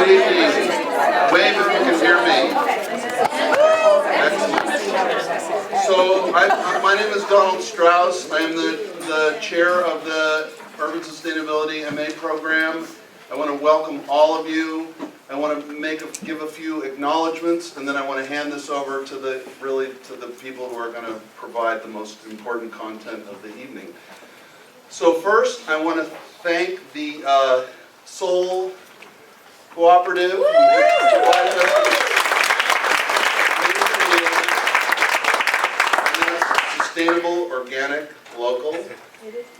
Good evening. Wave if you can hear me. Excellent. So, my name is Donald Strauss. I am the chair of the Urban Sustainability MA program. I want to welcome all of you. I want to give a few acknowledgments, and then I want to hand this over to the people who are going to provide the most important content of the evening. So first, I want to thank the Soul Cooperative who provided us with sustainable, organic, local.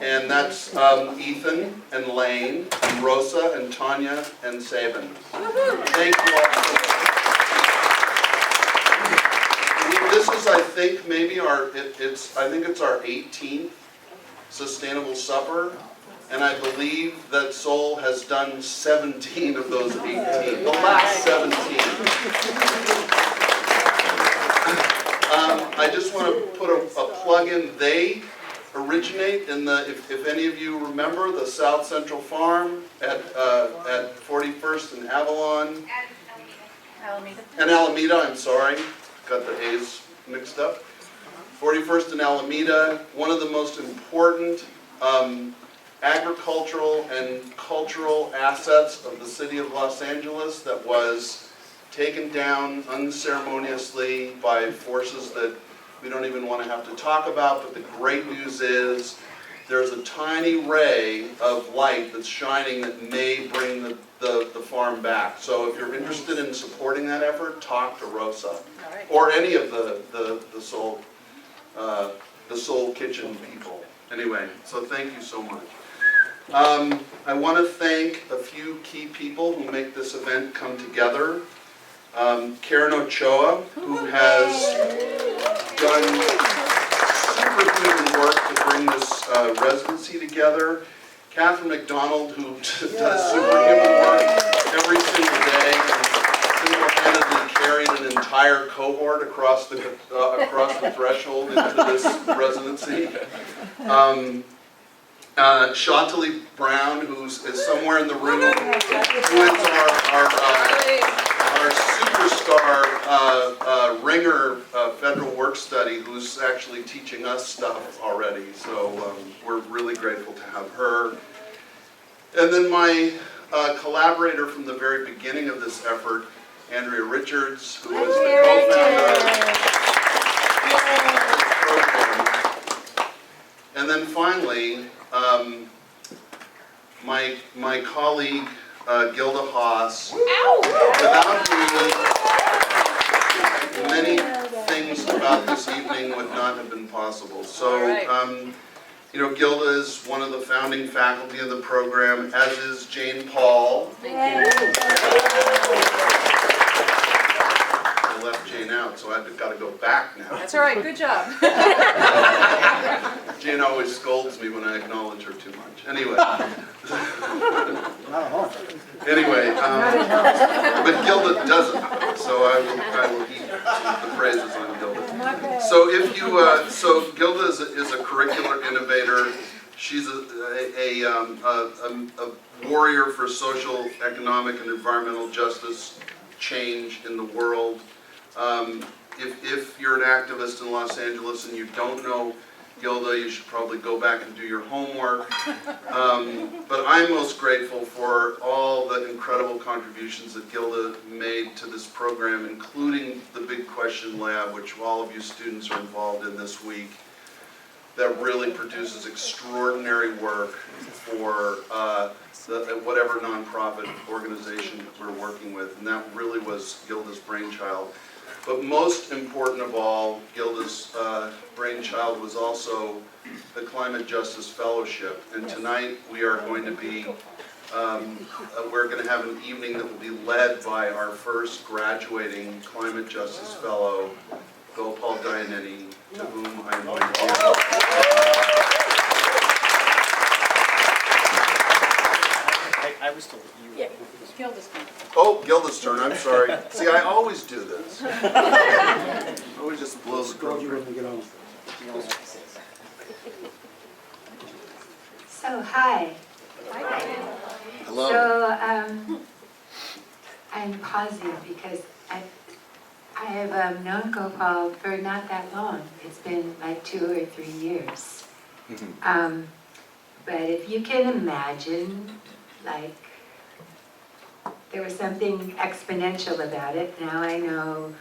And that's Ethan and Lane and Rosa and Tanya and Sabin. Thank you all. This is, I think, maybe I think it's our 18th Sustainable Supper, and I believe that Soul has done 17 of those 18. The last 17. I just want to put a plug in. They originate in the, if any of you remember, the South Central Farm at 41st and Avalon. Alameda. And Alameda, I'm sorry. Got the A's mixed up. 41st and Alameda, one of the most important agricultural and cultural assets of the city of Los Angeles that was taken down unceremoniously by forces that we don't even want to have to talk about, but the great news is there's a tiny ray of light that's shining that may bring the farm back. So if you're interested in supporting that effort, talk to Rosa or any of the Soul Kitchen people. Anyway, so thank you so much. I want to thank a few key people who make this event come together. Karen Ochoa, who has done superhuman work to bring this residency together. Catherine McDonald, who does superhuman work every single day and single-handedly carried an entire cohort across the threshold into this residency. Chantalie Brown, who is somewhere in the room, who is our superstar ringer federal work study, who's actually teaching us stuff already. So we're really grateful to have her. And then my collaborator from the very beginning of this effort, Andrea Richards, who is the co-founder of this program. And then finally, my colleague, Gilda Haas, without whom many things about this evening would not have been possible. So, you know, Gilda is one of the founding faculty of the program, as is Jane Paul. I left Jane out, so I've got to go back now. That's all right. Good job. Jane always scolds me when I acknowledge her too much. Anyway. But Gilda doesn't, so I will heap the praises on Gilda. So if you, so Gilda is a curricular innovator. She's a warrior for social, economic, and environmental justice change in the world. If you're an activist in Los Angeles and you don't know Gilda, you should probably go back and do your homework. But I'm most grateful for all the incredible contributions that Gilda made to this program, including the Big Question Lab, which all of you students are involved in this week, that really produces extraordinary work for whatever nonprofit organization that we're working with. And that really was Gilda's brainchild. But most important of all, Gilda's brainchild was also the Climate Justice Fellowship. And tonight we are going to be, we're going to have an evening that will be led by our first graduating Climate Justice Fellow, Gopal Dayaneni, to whom I invite you. I was told you. Yeah, Gilda's turn. Oh, Gilda's turn, I'm sorry. See, I always do this. Always just blows the program. So, hi. Hi. Hello. So, I'm pausing because I have known Gopal for not that long. It's been like 2 or 3 years. But if you can imagine, like, there was something exponential about it. Now I know,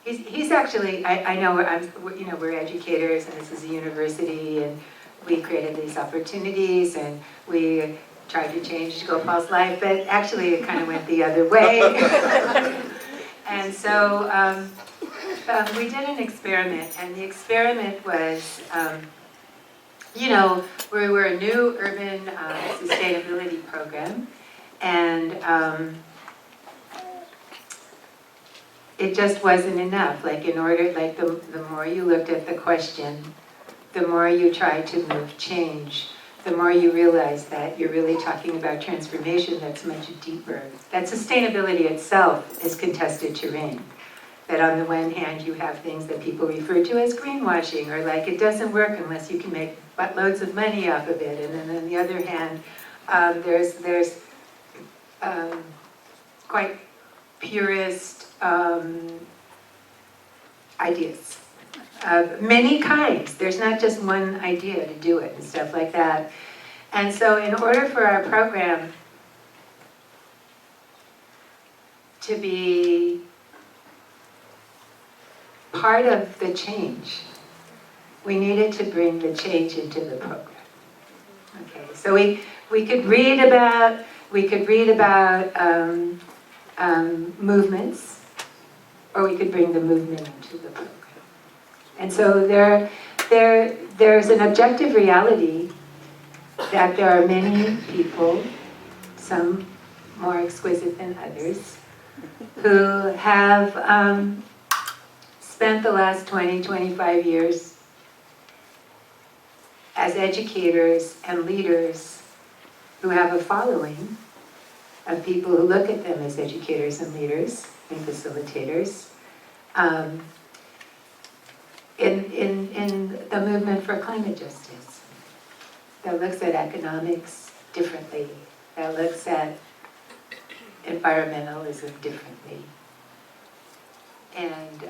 he's actually, I know we're educators and this is a university and we created these opportunities and we tried to change Gopal's life, but actually it kind of went the other way. And so we did an experiment, and the experiment was, we were a new urban sustainability program, and it just wasn't enough. Like the more you looked at the question, the more you tried to move change, the more you realize that you're really talking about transformation that's much deeper. That sustainability itself is contested terrain. That on the one hand you have things that people refer to as greenwashing, or like it doesn't work unless you can make buttloads of money off of it. And then on the other hand, there's quite purist ideas. Many kinds. There's not just one idea to do it and stuff like that. And so in order for our program to be part of the change, we needed to bring the change into the program. Okay, so we could read about movements, or we could bring the movement into the program. And so there's an objective reality that there are many people, some more exquisite than others, who have spent the last 20, 25 years as educators and leaders who have a following of people who look at them as educators and leaders and facilitators. In the movement for climate justice, that looks at economics differently, that looks at environmentalism differently. And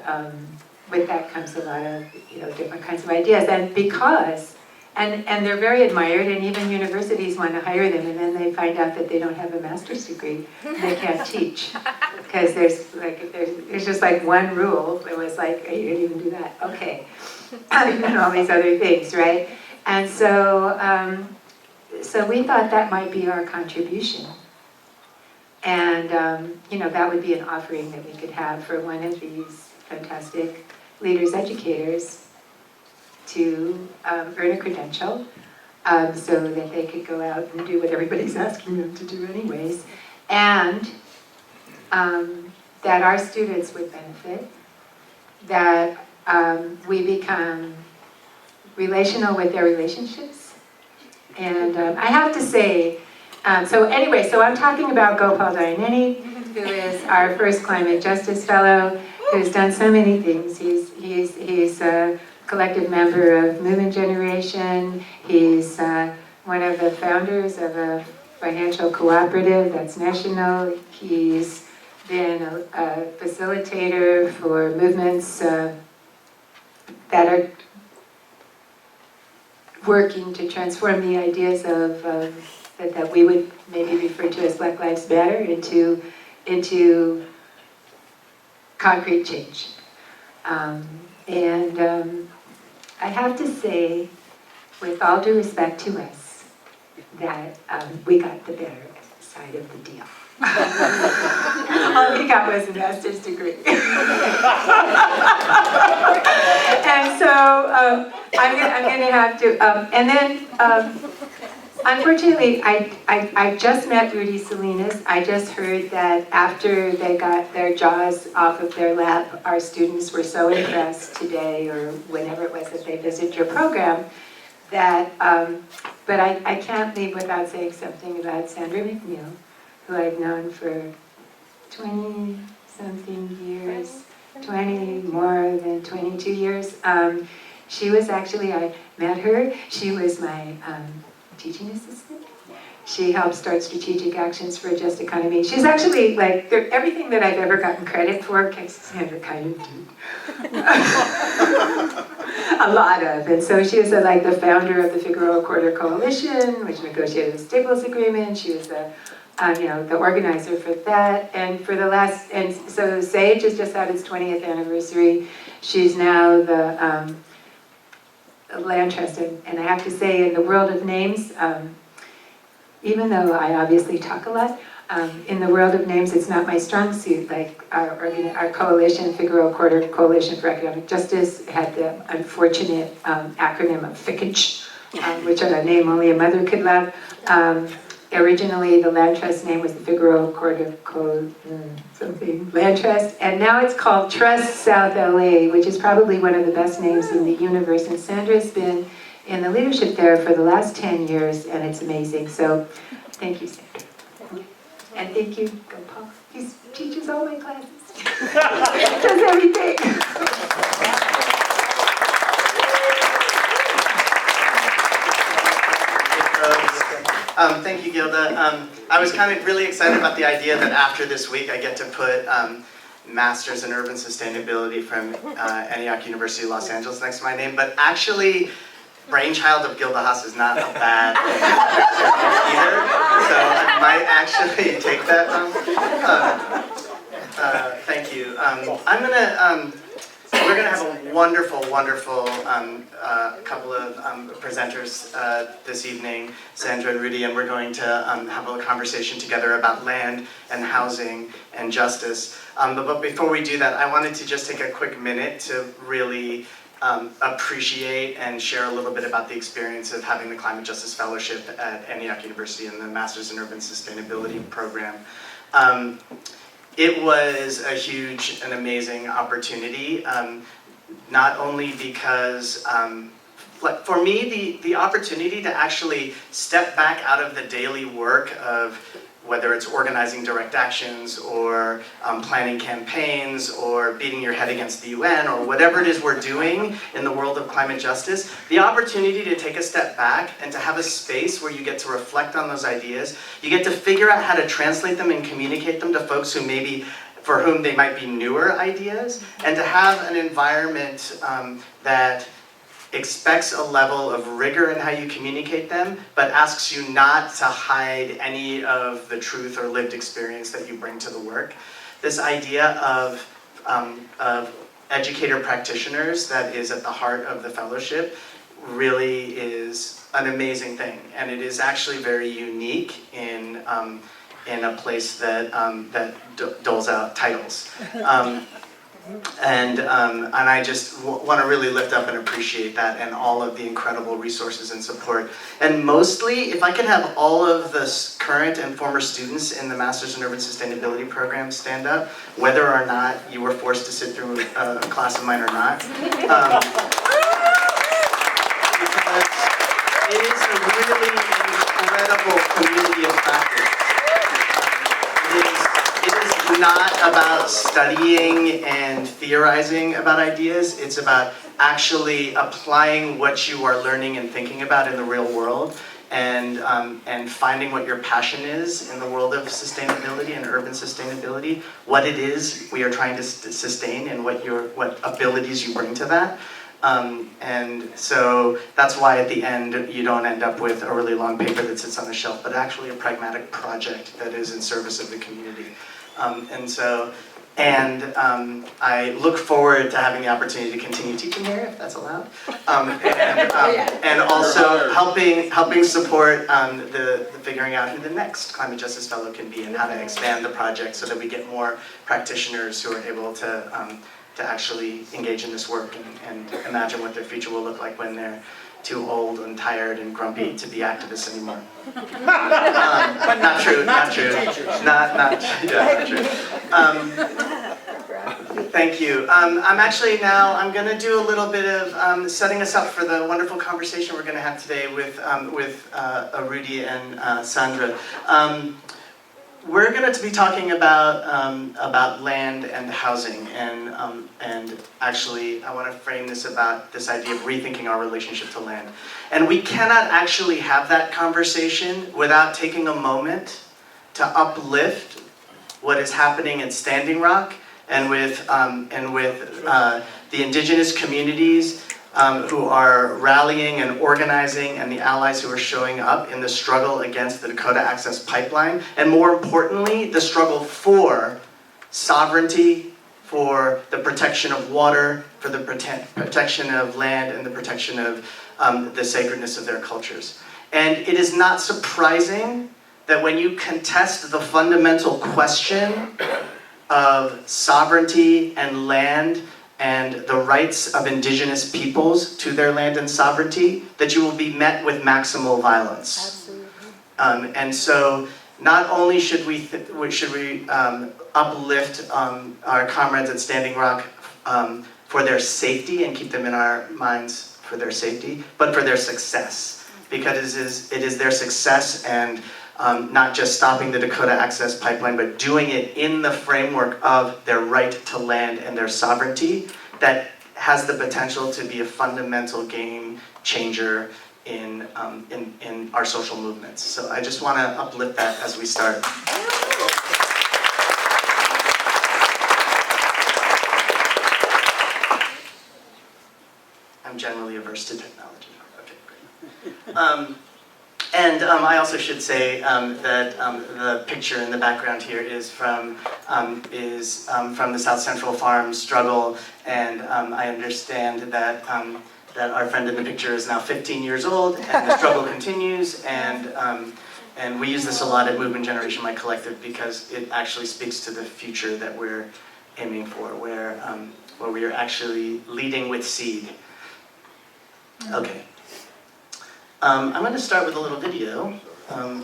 with that comes a lot of different kinds of ideas. And because, and they're very admired, and even universities want to hire them, and then they find out that they don't have a master's degree, and they can't teach. Because there's just like one rule. It was like, oh, you didn't even do that. Okay. And all these other things, right? And so, so we thought that might be our contribution. And, that would be an offering that we could have for one of these fantastic leaders, educators, to earn a credential so that they could go out and do what everybody's asking them to do anyways. And that our students would benefit, that we become relational with their relationships. And I have to say, so I'm talking about Gopal Dayaneni, who is our first Climate Justice Fellow, who's done so many things. He's a collective member of Movement Generation. He's one of the founders of a financial cooperative that's national. He's been a facilitator for movements that are working to transform the ideas of that we would maybe refer to as Black Lives Matter into concrete change. I have to say, with all due respect to us, that we got the better side of the deal. All we got was a master's degree. And so I'm going to have to, and then unfortunately I just met Rudy Salinas. I just heard that after they got their jaws off of their lap, our students were so impressed today or whenever it was that they visited your program that, but I can't leave without saying something about Sandra McNeil, who I've known for 20-something years, 20, more than 22 years. She was actually, I met her, she was my teaching assistant, She helped start Strategic Actions for a Just Economy. She's actually like, everything that I've ever gotten credit for, Cassandra kind of did. A lot of. And so she was like the founder of the Figueroa Quarter Coalition, which negotiated the Staples Agreement. She was the the organizer for that. And for the last, and so SAGE has just had its 20th anniversary. She's now the land trust. And I have to say, in the world of names, even though I obviously talk a lot, in the world of names, it's not my strong suit. Like our coalition, Figueroa Quarter Coalition for Economic Justice, had the unfortunate acronym of FICAJ, which are a name only a mother could love. Originally, the land trust name was the Figueroa Quarter something land trust, and now it's called Trust South LA, which is probably one of the best names in the universe. And Sandra's been in the leadership there for the last 10 years, and it's amazing. So, thank you, Sandra. And thank you, Go Paul. He teaches all my classes. Does everything. Thank you, Gilda. I was kind of really excited about the idea that after this week I get to put Masters in Urban Sustainability from Antioch University, Los Angeles next to my name, but actually, brainchild of Gilda Haas is not a bad either, so I might actually take that. Thank you. We're going to have a wonderful couple of presenters this evening, Sandra and Rudy, and we're going to have a conversation together about land and housing and justice. But before we do that, I wanted to just take a quick minute to really appreciate and share a little bit about the experience of having the Climate Justice Fellowship at Antioch University and the Masters in Urban Sustainability program. It was a huge and amazing opportunity, not only because, for me, the opportunity to actually step back out of the daily work of whether it's organizing direct actions or planning campaigns or beating your head against the UN or whatever it is we're doing in the world of climate justice, the opportunity to take a step back and to have a space where you get to reflect on those ideas, you get to figure out how to translate them and communicate them to folks who for whom they might be newer ideas, and to have an environment that expects a level of rigor in how you communicate them, but asks you not to hide any of the truth or lived experience that you bring to the work. This idea of educator practitioners that is at the heart of the fellowship really is an amazing thing, and it is actually very unique in a place that doles out titles. And I just want to really lift up and appreciate that and all of the incredible resources and support. And mostly, if I could have all of the current and former students in the Masters in Urban Sustainability program stand up, whether or not you were forced to sit through a class of mine or not. Because it is a really incredible community of practice. It is not about studying and theorizing about ideas. It's about actually applying what you are learning and thinking about in the real world, and finding what your passion is in the world of sustainability and urban sustainability, what it is we are trying to sustain, and what abilities you bring to that. And so that's why at the end you don't end up with a really long paper that sits on the shelf, but actually a pragmatic project that is in service of the community. I look forward to having the opportunity to continue teaching here, if that's allowed, and also helping support the figuring out who the next Climate Justice Fellow can be and how to expand the project so that we get more practitioners who are able to actually engage in this work and imagine what their future will look like when they're too old and tired and grumpy to be activists anymore. Not true. Not true. Thank you. I'm going to do a little bit of setting us up for the wonderful conversation we're going to have today with Rudy and Sandra. we're going to be talking about land and housing, and actually I want to frame this about this idea of rethinking our relationship to land. And we cannot actually have that conversation without taking a moment to uplift what is happening in Standing Rock and with the indigenous communities who are rallying and organizing, and the allies who are showing up in the struggle against the Dakota Access Pipeline, and more importantly, the struggle for sovereignty, for the protection of water, for the protection of land, and the protection of the sacredness of their cultures. And it is not surprising that when you contest the fundamental question of sovereignty and land and the rights of indigenous peoples to their land and sovereignty, that you will be met with maximal violence. Absolutely. And so, not only should we uplift our comrades at Standing Rock for their safety and keep them in our minds for their safety, but for their success, because it is their success and not just stopping the Dakota Access Pipeline, but doing it in the framework of their right to land and their sovereignty that has the potential to be a fundamental game changer in our social movements. So I just want to uplift that as we start. I'm generally averse to technology. Okay, great. I also should say that the picture in the background here is from the South Central Farm struggle, and I understand that that our friend in the picture is now 15 years old, and the struggle continues, and we use this a lot at Movement Generation, my collective, because it actually speaks to the future that we're aiming for, where we are actually leading with seed. Okay. I'm going to start with a little video,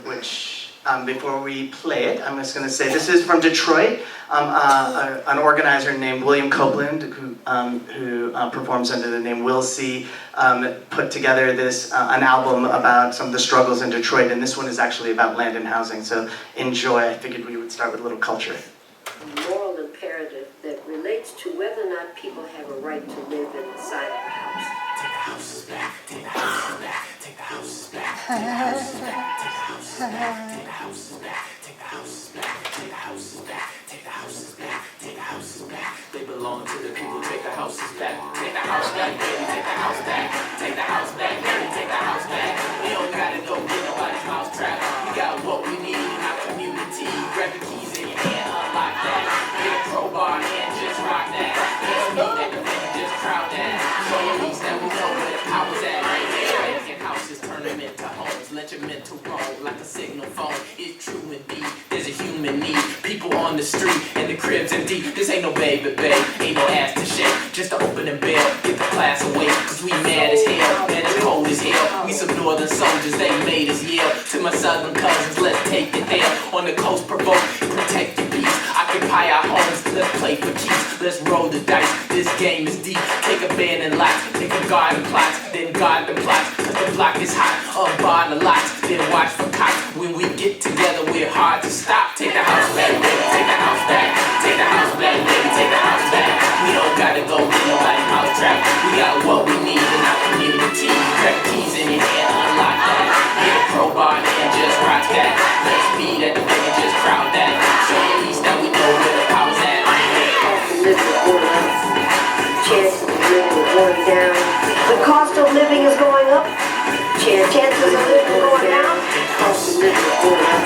which before we play it, I'm just going to say this is from Detroit. An organizer named William Copeland, who performs under the name Will C, put together an album about some of the struggles in Detroit, and this one is actually about land and housing. So enjoy. I figured we would start with a little culture. Moral imperative that relates to whether or not people have a right to live inside of a house. Take the houses back, take the houses back, take the houses back, take the houses back, take the houses back, take the houses back, take the houses back, take the houses back, take the houses back, take the houses back. They belong to the people, take the houses back, take the house back, baby, take the house back, take the house back, baby, take the house back. We don't gotta go get nobody's mouse trap. We got what we need in our community. Grab the keys in your hand, unlock that. Get a crowbar and just rock that. Let's meet at the venue, just crowd that. Show your leads that we know where the power's at. Making houses, turn them into homes. Let your mental roll like a signal phone. It's true indeed, there's a human need. People on the street and the cribs empty. This ain't no baby, babe, ain't no ass to shake. Just to open the bell, get the class away. Cause we mad as hell, man, it's cold as hell. We some northern soldiers, they made us yell. To my southern cousins, let's take it there. On the coast, provoke, protect your peace. Occupy our homes, let's play for keeps. Let's roll the dice, this game is deep. Take a band and lots, take a garden plots, then guard the plots. Cause the block is hot, unbar the lots, then watch for cops. When we get together, we're hard to stop. Take the house back, baby, take the house back. Take the house back, baby, take the house back. We don't gotta go get nobody's house trap. We got what we need in our community. Grab the keys in your hand, unlock that. Get a crowbar and just rock that. Let's meet at the venue, just crowd that. Show your least that we know where the power's at. Chances of living are going down. The cost of living is going up. Chances of living are going down. Cost of living is going up.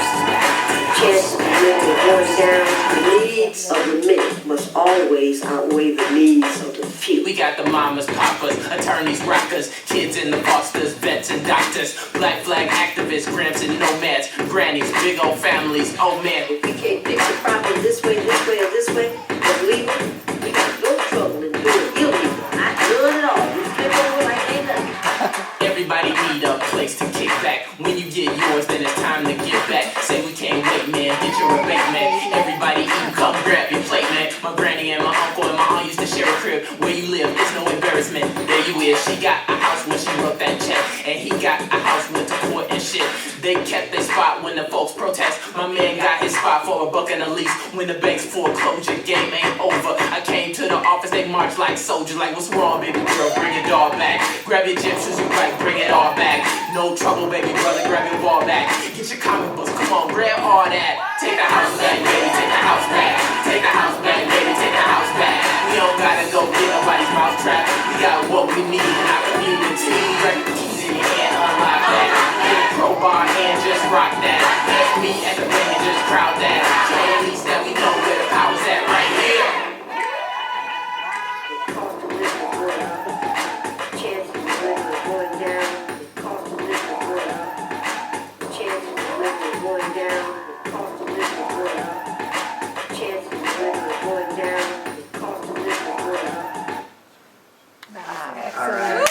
Chances of living are going down. The needs of the many must always outweigh the needs of the few. We got the mamas, papas, attorneys, rockers, kids in the fosters, vets and doctors, black flag activists, gramps and nomads, grannies, big old families, oh man. If we can't fix the problem this way, or this way, but legal, we got no trouble in doing illegal. Not doing it all. We flip over like ain't nothing. Everybody need a place to kick back. When you get yours, then it's time to give back. Say we can't wait, man, get your rebate, man. Everybody eat, come grab your plate, man. My granny and my uncle and my aunt used to share a crib. Where you live, it's no embarrassment. There you is, she got a house when she wrote that check. And he got a house, went to court and shit. They kept their spot when the folks protest. My man got hit spot for $1 and a lease. When the bank's foreclosure game ain't over, I came to the office, they march like soldiers. Like, what's wrong, baby girl? Bring it all back. Grab your gym shoes, you right, bring it all back. No trouble, baby brother, grab your ball back. Get your comic books, come on, grab all that. Take the house back, baby, take the house back. Take the house back, baby, take the house back. We don't gotta go get nobody's mouth trap. We got what we need in our community. Grab the keys in your hand, unlock that. Get a crowbar and just rock that. Let's meet at the bank and just crowd that. So at least that we know where the power's at right here. Cost of living is going up. Chances of living is going down. Cost of living is going up. Chances of living is going down. Cost of living is going up. Chances of living is going down. Cost of living is going up. All right.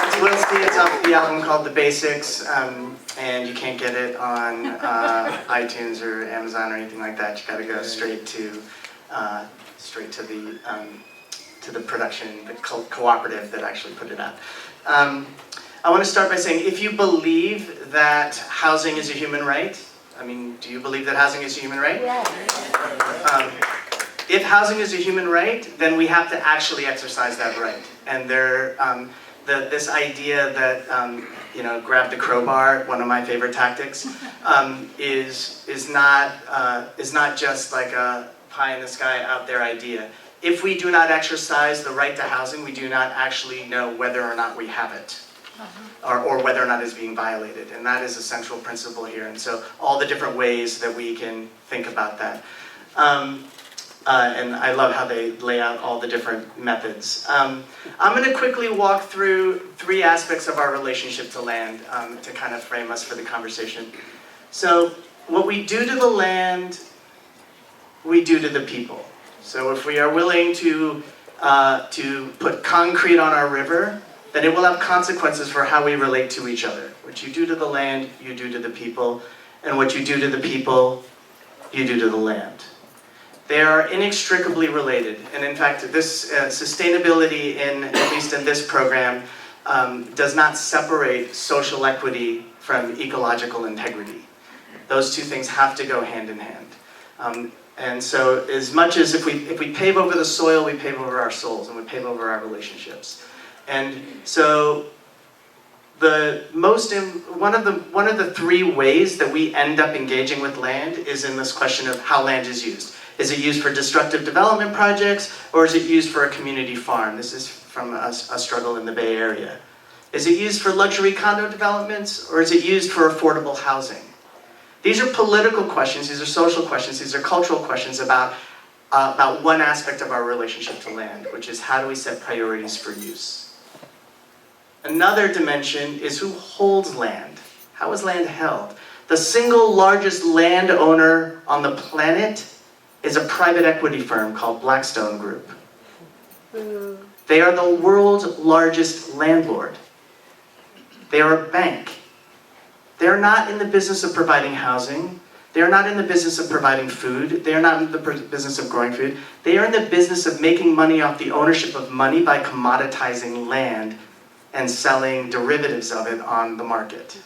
As Will see, it's off the album called The Basics, and you can't get it on iTunes or Amazon or anything like that. You got to go straight to the production, the cooperative that actually put it out. I want to start by saying, if you believe that housing is a human right, I mean, do you believe that housing is a human right? If housing is a human right, then we have to actually exercise that right. And this idea that grab the crowbar, one of my favorite tactics, is not just like a pie in the sky out there idea. If we do not exercise the right to housing, we do not actually know whether or not we have it. Or whether or not it's being violated. And that is a central principle here. And so all the different ways that we can think about that. And I love how they lay out all the different methods. I'm going to quickly walk through 3 aspects of our relationship to land to kind of frame us for the conversation. So what we do to the land, we do to the people. So if we are willing to put concrete on our river, then it will have consequences for how we relate to each other. What you do to the land, you do to the people, and what you do to the people, you do to the land. They are inextricably related, and in fact, this sustainability, at least in this program, does not separate social equity from ecological integrity. Those two things have to go hand in hand. And so, as much as if we pave over the soil, we pave over our souls, and we pave over our relationships. And so, one of the 3 ways that we end up engaging with land is in this question of how land is used. Is it used for destructive development projects, or is it used for a community farm? This is from a struggle in the Bay Area. Is it used for luxury condo developments, or is it used for affordable housing? These are political questions, these are social questions, these are cultural questions about one aspect of our relationship to land, which is how do we set priorities for use. Another dimension is who holds land. How is land held? The single largest landowner on the planet is a private equity firm called Blackstone Group. They are the world's largest landlord. They are a bank. They are not in the business of providing housing. They are not in the business of providing food. They are not in the business of growing food. They are in the business of making money off the ownership of money by commoditizing land and selling derivatives of it on the market.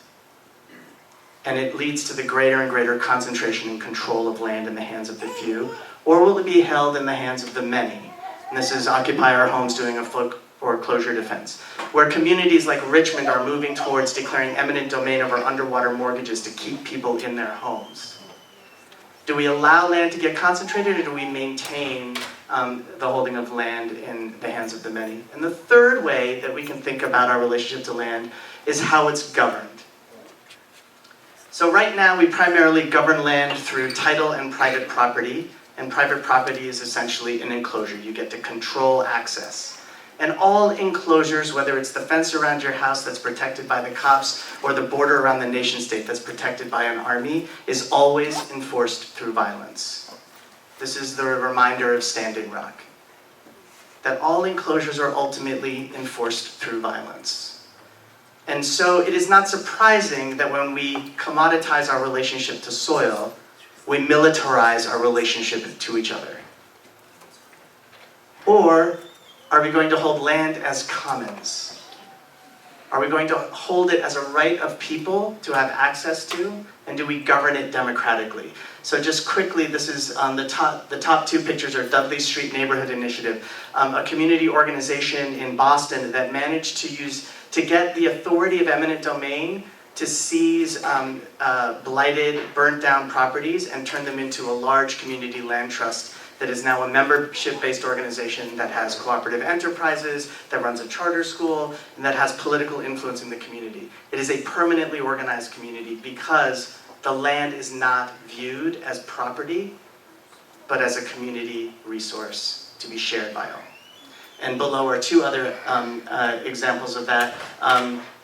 And it leads to the greater and greater concentration and control of land in the hands of the few, or will it be held in the hands of the many? And this is Occupy Our Homes doing a foreclosure defense, where communities like Richmond are moving towards declaring eminent domain over underwater mortgages to keep people in their homes. Do we allow land to get concentrated, or do we maintain the holding of land in the hands of the many? And the third way that we can think about our relationship to land is how it's governed. So right now we primarily govern land through title and private property, and private property is essentially an enclosure. You get to control access. And all enclosures, whether it's the fence around your house that's protected by the cops, or the border around the nation state that's protected by an army, is always enforced through violence. This is the reminder of Standing Rock, that all enclosures are ultimately enforced through violence. And so it is not surprising that when we commoditize our relationship to soil, we militarize our relationship to each other. Or are we going to hold land as commons? Are we going to hold it as a right of people to have access to? And do we govern it democratically? So just quickly, this is the top two pictures are Dudley Street Neighborhood Initiative, a community organization in Boston that managed to get the authority of eminent domain to seize blighted, burnt down properties and turn them into a large community land trust that is now a membership-based organization that has cooperative enterprises, that runs a charter school, and that has political influence in the community. It is a permanently organized community because the land is not viewed as property, but as a community resource to be shared by all. And below are two other examples of that.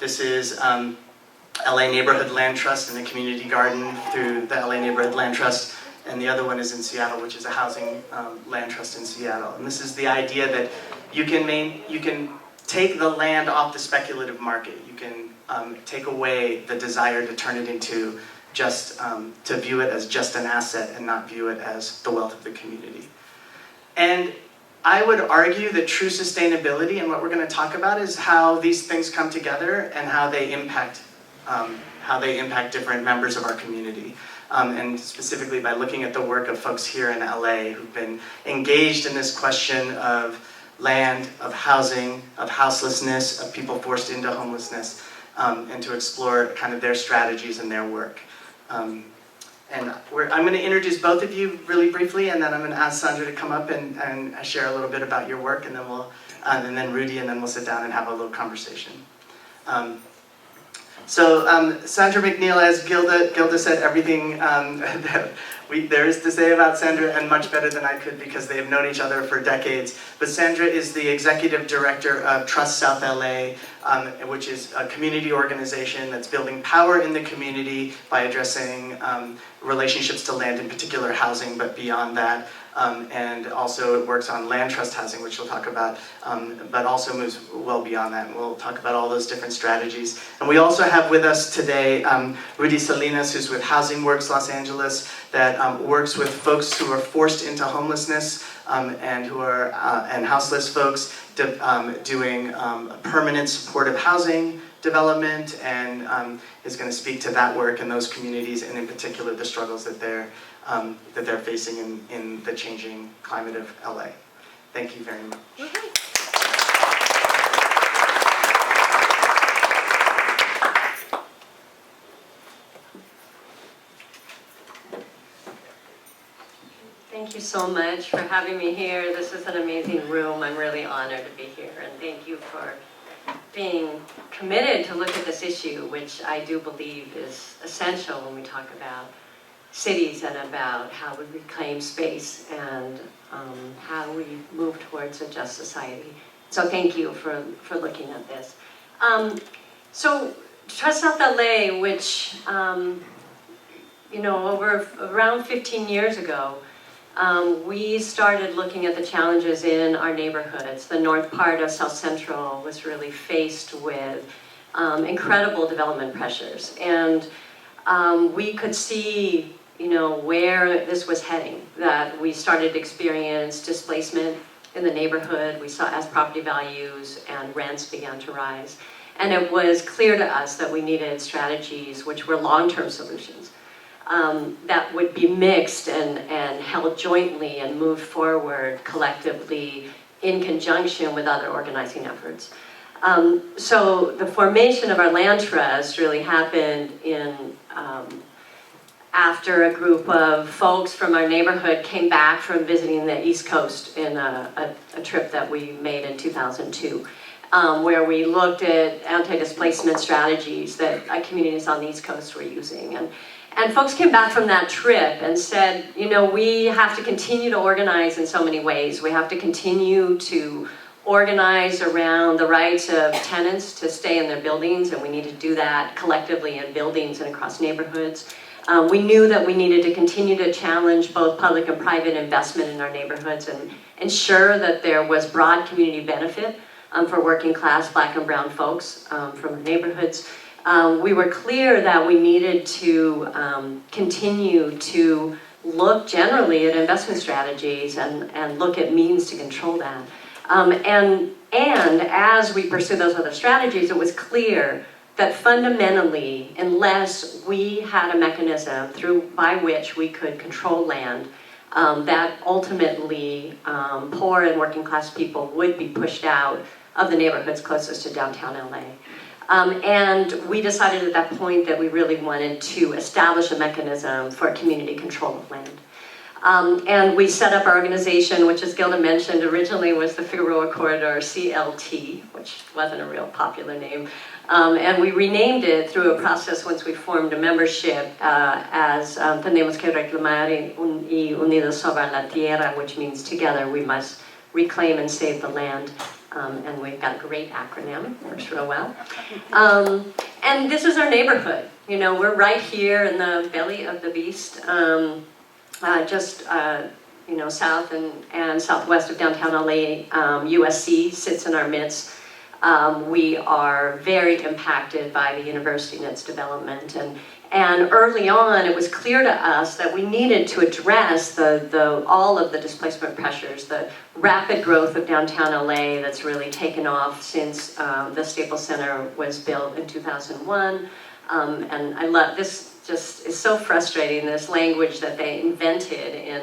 This is LA Neighborhood Land Trust and the Community Garden through the LA Neighborhood Land Trust. And the other one is in Seattle, which is a housing land trust in Seattle. And this is the idea that you can take the land off the speculative market. You can take away the desire to turn it into just, to view it as just an asset and not view it as the wealth of the community. And I would argue that true sustainability, and what we're going to talk about, is how these things come together and how they impact different members of our community. And specifically by looking at the work of folks here in LA who've been engaged in this question of land, of housing, of houselessness, of people forced into homelessness, and to explore kind of their strategies and their work. And I'm going to introduce both of you really briefly, and then I'm going to ask Sandra to come up and share a little bit about your work, and then Rudy, and then we'll sit down and have a little conversation. So Sandra McNeil, as Gilda said everything that there is to say about Sandra, and much better than I could because they have known each other for decades. But Sandra is the executive director of Trust South LA, which is a community organization that's building power in the community by addressing relationships to land, in particular housing, but beyond that. And also it works on land trust housing, which we'll talk about, but also moves well beyond that. And we'll talk about all those different strategies. And we also have with us today Rudy Salinas, who's with Housing Works Los Angeles, that works with folks who are forced into homelessness and who are and houseless folks, doing permanent supportive housing development, and is going to speak to that work in those communities, and in particular the struggles that they're facing in the changing climate of LA. Thank you very much. Thank you so much for having me here. This is an amazing room. I'm really honored to be here, and thank you for being committed to look at this issue, which I do believe is essential when we talk about cities and about how we reclaim space and how we move towards a just society. So thank you for looking at this. So Trust South LA, which over around 15 years ago, we started looking at the challenges in our neighborhoods. The north part of South Central was really faced with incredible development pressures, and we could see where this was heading, that we started to experience displacement in the neighborhood. We saw as property values and rents began to rise. And it was clear to us that we needed strategies which were long-term solutions that would be mixed and held jointly and moved forward collectively in conjunction with other organizing efforts. So the formation of our land trust really happened after a group of folks from our neighborhood came back from visiting the East Coast in a trip that we made in 2002, where we looked at anti-displacement strategies that communities on the East Coast were using. And folks came back from that trip and said, we have to continue to organize in so many ways. We have to continue to organize around the rights of tenants to stay in their buildings, and we need to do that collectively in buildings and across neighborhoods. We knew that we needed to continue to challenge both public and private investment in our neighborhoods and ensure that there was broad community benefit for working class Black and brown folks from the neighborhoods. We were clear that we needed to continue to look generally at investment strategies and look at means to control that. And as we pursue those other strategies, it was clear that fundamentally, unless we had a mechanism by which we could control land, that ultimately poor and working class people would be pushed out of the neighborhoods closest to downtown LA. And we decided at that point that we really wanted to establish a mechanism for community control of land. And we set up our organization, which, as Gilda mentioned, originally was the Figueroa Corridor, CLT, which wasn't a real popular name. And we renamed it through a process once we formed a membership as Tenemos que reclamar y unidos sobre la tierra, which means together we must reclaim and save the land. And we've got a great acronym, works real well. And this is our neighborhood. You know, we're right here in the belly of the beast. Just south and southwest of downtown LA, USC sits in our midst. We are very impacted by the university and its development, and early on it was clear to us that we needed to address all of the displacement pressures, the rapid growth of downtown LA that's really taken off since the Staples Center was built in 2001. And I love this. Just is so frustrating, this language that they invented in,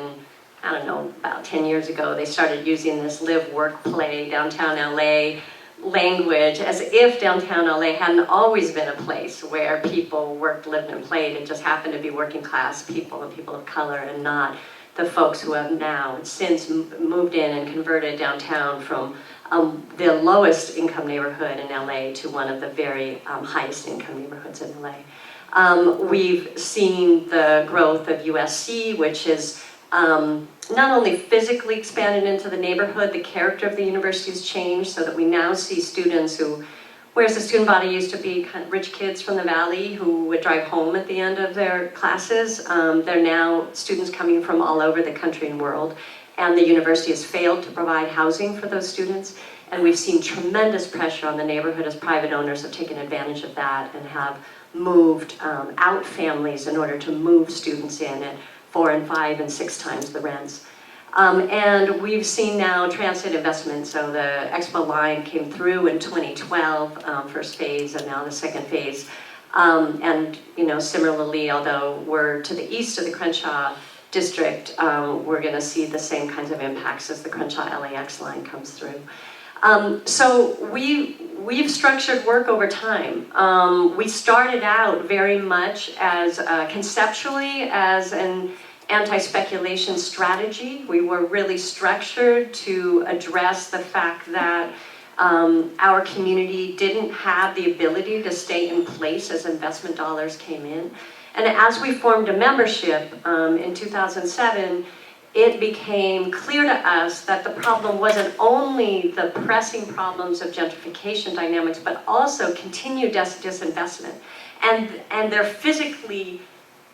I don't know, about 10 years ago. They started using this live, work, play, downtown LA language, as if downtown LA hadn't always been a place where people worked, lived, and played. It just happened to be working class people and people of color, and not the folks who have now since moved in and converted downtown from the lowest income neighborhood in LA to one of the very highest income neighborhoods in LA. We've seen the growth of USC, which is not only physically expanded into the neighborhood, the character of the university has changed so that we now see students who, whereas the student body used to be kind of rich kids from the valley who would drive home at the end of their classes, they're now students coming from all over the country and world. And the university has failed to provide housing for those students. And we've seen tremendous pressure on the neighborhood as private owners have taken advantage of that and have moved out families in order to move students in at 4 and 5 and 6 times the rents. And we've seen now transit investment. So the Expo line came through in 2012, first phase, and now the second phase. And similarly, although we're to the east of the Crenshaw district, we're going to see the same kinds of impacts as the Crenshaw LAX line comes through. So we've structured work over time. We started out very much as conceptually as an anti-speculation strategy. We were really structured to address the fact that our community didn't have the ability to stay in place as investment dollars came in. And as we formed a membership in 2007, it became clear to us that the problem wasn't only the pressing problems of gentrification dynamics, but also continued disinvestment. And they're physically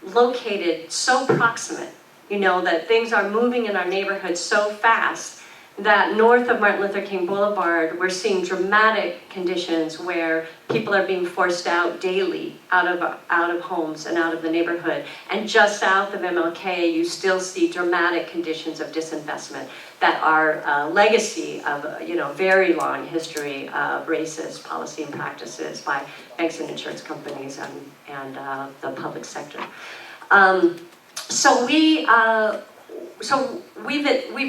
located so proximate, that things are moving in our neighborhood so fast that north of Martin Luther King Boulevard, we're seeing dramatic conditions where people are being forced out daily out of homes and out of the neighborhood. And just south of MLK, you still see dramatic conditions of disinvestment that are a legacy of very long history of racist policy and practices by banks and insurance companies and the public sector. So we've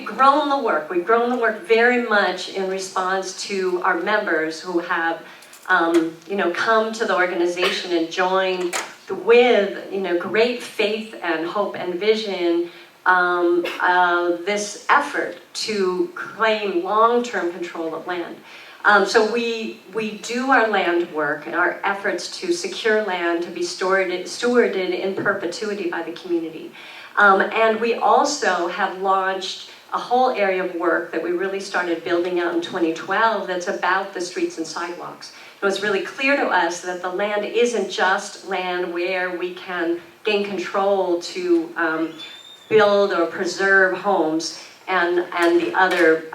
grown the work. We've grown the work very much in response to our members who have, come to the organization and joined with, great faith and hope and vision, this effort to claim long-term control of land. So we do our land work and our efforts to secure land to be stewarded in perpetuity by the community. And we also have launched a whole area of work that we really started building out in 2012 that's about the streets and sidewalks. It was really clear to us that the land isn't just land where we can gain control to build or preserve homes and the other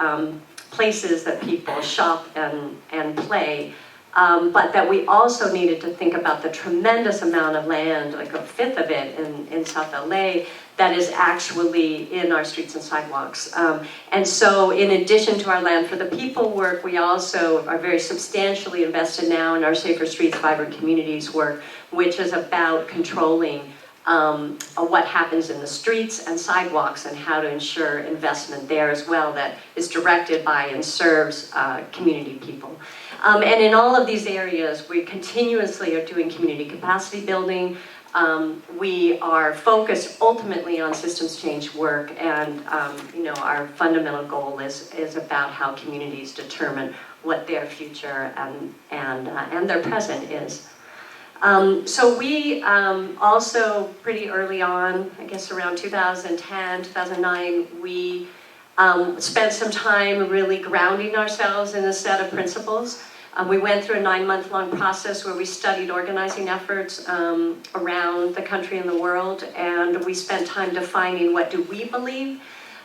places that people shop and play, but that we also needed to think about the tremendous amount of land, like a fifth of it in South LA, that is actually in our streets and sidewalks. And so in addition to our Land for the People work, we also are very substantially invested now in our Safer Streets, Vibrant Communities work, which is about controlling what happens in the streets and sidewalks and how to ensure investment there as well that is directed by and serves community people. And in all of these areas, we continuously are doing community capacity building. We are focused ultimately on systems change work, and our fundamental goal is about how communities determine what their future and their present is. So we also pretty early on, I guess around 2010, 2009, we spent some time really grounding ourselves in a set of principles. We went through a 9-month-long process where we studied organizing efforts around the country and the world, and we spent time defining what do we believe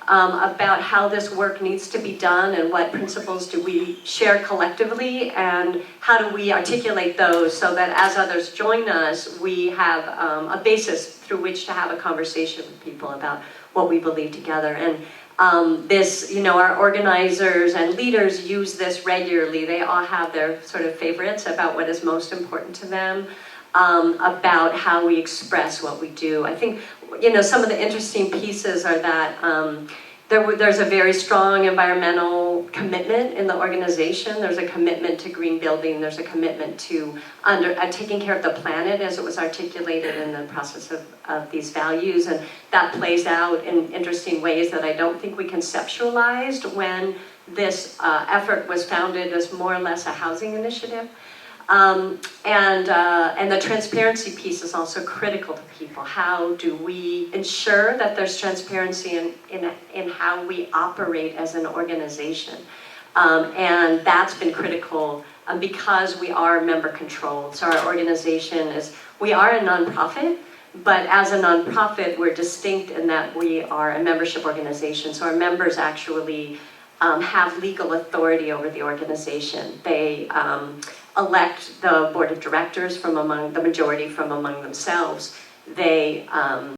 about how this work needs to be done and what principles do we share collectively and how do we articulate those so that as others join us, we have a basis through which to have a conversation with people about what we believe together. And our organizers and leaders use this regularly. They all have their sort of favorites about what is most important to them, about how we express what we do. I think, some of the interesting pieces are that there's a very strong environmental commitment in the organization. There's a commitment to green building. There's a commitment to taking care of the planet as it was articulated in the process of these values. And that plays out in interesting ways that I don't think we conceptualized when this effort was founded as more or less a housing initiative. And the transparency piece is also critical to people. How do we ensure that there's transparency in how we operate as an organization? And that's been critical because we are member controlled. So our organization we are a nonprofit, but as a nonprofit, we're distinct in that we are a membership organization. So our members actually have legal authority over the organization. They elect the board of directors from among the majority from among themselves. They